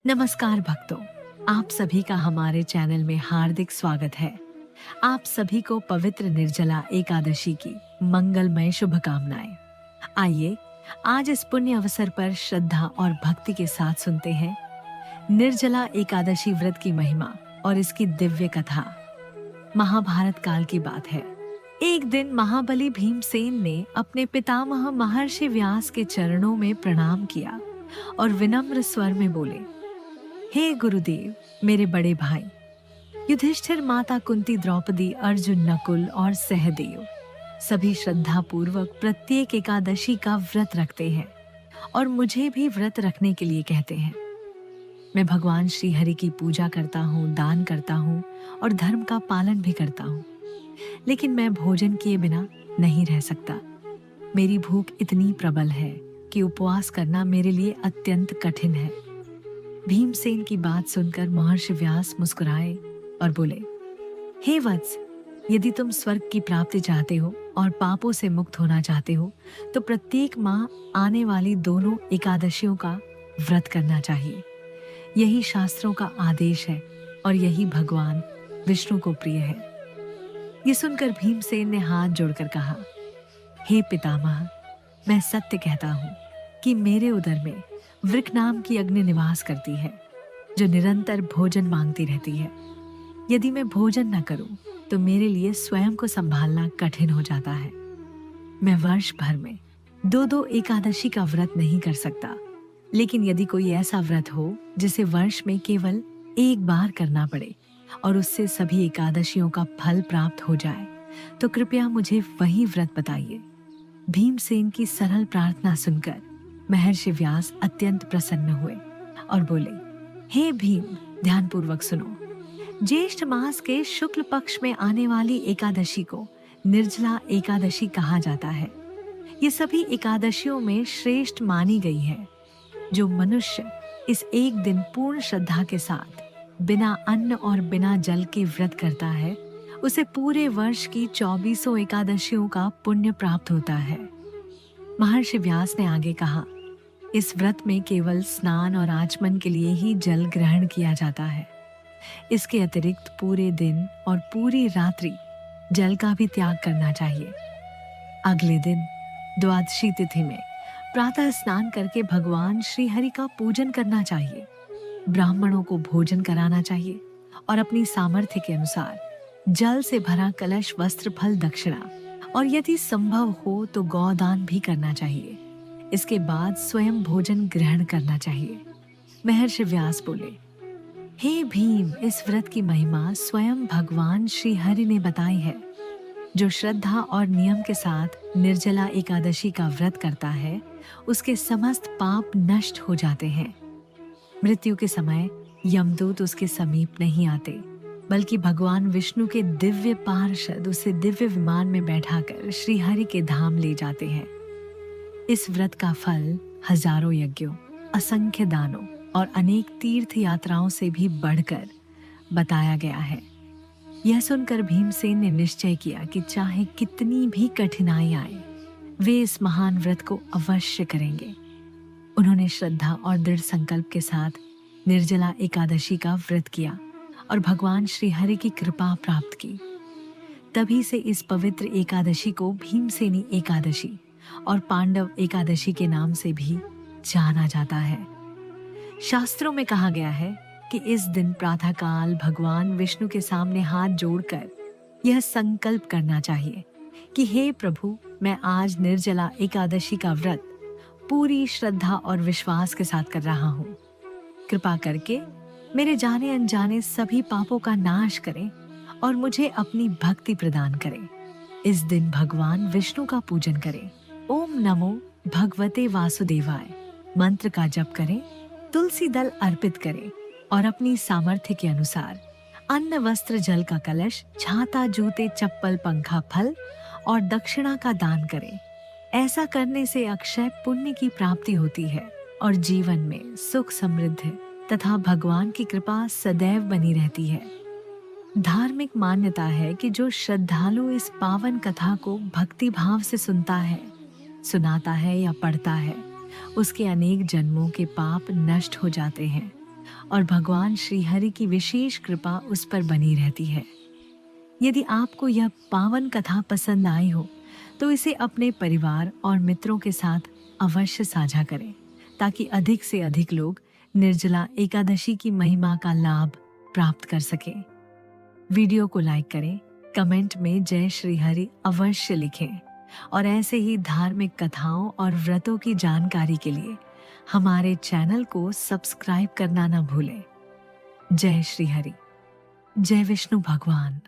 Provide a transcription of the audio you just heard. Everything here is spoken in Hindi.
नमस्कार भक्तों, आप सभी का हमारे चैनल में हार्दिक स्वागत है। आप सभी को पवित्र निर्जला एकादशी की मंगलमय शुभकामनाएं। आइए आज इस पुण्य अवसर पर श्रद्धा और भक्ति के साथ सुनते हैं निर्जला एकादशी व्रत की महिमा और इसकी दिव्य कथा। महाभारत काल की बात है। एक दिन महाबली भीमसेन ने अपने पितामह महर्षि व्यास के चरणों में प्रणाम किया और विनम्र स्वर में बोले, हे गुरुदेव, मेरे बड़े भाई युधिष्ठिर, माता कुंती, द्रौपदी, अर्जुन, नकुल और सहदेव सभी श्रद्धा पूर्वक प्रत्येक एकादशी का व्रत रखते हैं और मुझे भी व्रत रखने के लिए कहते हैं। मैं भगवान श्री हरि की पूजा करता हूँ, दान करता हूँ और धर्म का पालन भी करता हूँ, लेकिन मैं भोजन किए बिना नहीं रह सकता। मेरी भूख इतनी प्रबल है कि उपवास करना मेरे लिए अत्यंत कठिन है। भीमसेन की बात सुनकर महर्षि व्यास मुस्कुराए और बोले, हे वत्स, यदि तुम स्वर्ग की प्राप्ति चाहते हो और पापों से मुक्त होना चाहते हो तो प्रत्येक माह आने वाली दोनों एकादशियों का व्रत करना चाहिए। यही शास्त्रों का आदेश है और यही भगवान विष्णु को प्रिय है। ये सुनकर भीमसेन ने हाथ जोड़कर कहा, हे पितामह, मैं सत्य कहता हूँ कि मेरे उदर में वृक नाम की अग्नि निवास करती है जो निरंतर भोजन मांगती रहती है। यदि मैं भोजन न करूं तो मेरे लिए स्वयं को संभालना कठिन हो जाता है। मैं वर्ष भर में दो एकादशी का व्रत नहीं कर सकता, लेकिन यदि कोई ऐसा व्रत हो जिसे वर्ष में केवल एक बार करना पड़े और उससे सभी एकादशियों का फल प्राप्त हो जाए तो कृपया मुझे वही व्रत बताइए। भीमसेन की सरल प्रार्थना सुनकर महर्षि व्यास अत्यंत प्रसन्न हुए और बोले, हे भीम, ध्यानपूर्वक सुनो। ज्येष्ठ मास के शुक्ल पक्ष में आने वाली एकादशी को निर्जला एकादशी कहा जाता है। ये सभी एकादशियों में श्रेष्ठ मानी गई है। जो मनुष्य इस एक दिन पूर्ण श्रद्धा के साथ बिना अन्न और बिना जल के व्रत करता है उसे पूरे वर्ष की 24 एकादशियों का पुण्य प्राप्त होता है। महर्षि व्यास ने आगे कहा, इस व्रत में केवल स्नान और आचमन के लिए ही जल ग्रहण किया जाता है। इसके अतिरिक्त पूरे दिन और पूरी रात्रि जल का भी त्याग करना चाहिए। अगले दिन द्वादशी तिथि में प्रातः स्नान करके भगवान श्री हरि का पूजन करना चाहिए। ब्राह्मणों को भोजन कराना चाहिए और अपनी सामर्थ्य के अनुसार जल से भरा कलश, वस्त्र, फल, दक्षिणा और यदि संभव हो तो गौदान भी करना चाहिए। इसके बाद स्वयं भोजन ग्रहण करना चाहिए। महर्षि व्यास बोले, हे भीम, इस व्रत की महिमा स्वयं भगवान श्री हरि ने बताई है। जो श्रद्धा और नियम के साथ निर्जला एकादशी का व्रत करता है उसके समस्त पाप नष्ट हो जाते हैं। मृत्यु के समय यमदूत उसके समीप नहीं आते, बल्कि भगवान विष्णु के दिव्य पार्षद उसे दिव्य विमान में बैठाकर श्री हरि के धाम ले जाते हैं। इस व्रत का फल हजारों यज्ञों, असंख्य दानों और अनेक तीर्थ यात्राओं से भी बढ़कर बताया गया है। यह सुनकर भीमसेन ने निश्चय किया कि चाहे कितनी भी कठिनाई आए वे इस महान व्रत को अवश्य करेंगे। उन्होंने श्रद्धा और दृढ़ संकल्प के साथ निर्जला एकादशी का व्रत किया और भगवान श्री हरि की कृपा प्राप्त की। तभी से इस पवित्र एकादशी को भीमसेनी एकादशी और पांडव एकादशी के नाम से भी जाना जाता है। शास्त्रों में कहा गया है कि इस दिन प्रातःकाल भगवान विष्णु के सामने हाथ जोड़कर यह संकल्प करना चाहिए कि हे प्रभु, मैं आज निर्जला एकादशी का व्रत पूरी श्रद्धा और विश्वास के साथ कर रहा हूँ। कृपा करके मेरे जाने अनजाने सभी पापों का नाश करें और मुझे अपनी भक्ति प्रदान करें। इस दिन भगवान विष्णु का पूजन करें, ओम नमो भगवते वासुदेवाय मंत्र का जप करें, तुलसी दल अर्पित करें और अपनी सामर्थ्य के अनुसार अन्न, वस्त्र, जल का कलश, छाता, जूते, चप्पल, पंखा, फल और दक्षिणा का दान करें। ऐसा करने से अक्षय पुण्य की प्राप्ति होती है और जीवन में सुख, समृद्धि तथा भगवान की कृपा सदैव बनी रहती है। धार्मिक मान्यता है कि जो श्रद्धालु इस पावन कथा को भक्ति भाव से सुनता है, सुनाता है या पढ़ता है, उसके अनेक जन्मों के पाप नष्ट हो जाते हैं और भगवान श्री हरि की विशेष कृपा उस पर बनी रहती है। यदि आपको यह पावन कथा पसंद आई हो तो इसे अपने परिवार और मित्रों के साथ अवश्य साझा करें, ताकि अधिक से अधिक लोग निर्जला एकादशी की महिमा का लाभ प्राप्त कर सकें। वीडियो को लाइक करें, कमेंट में जय श्री हरि अवश्य लिखें और ऐसे ही धार्मिक कथाओं और व्रतों की जानकारी के लिए हमारे चैनल को सब्सक्राइब करना न भूलें। जय श्री हरि। जय विष्णु भगवान।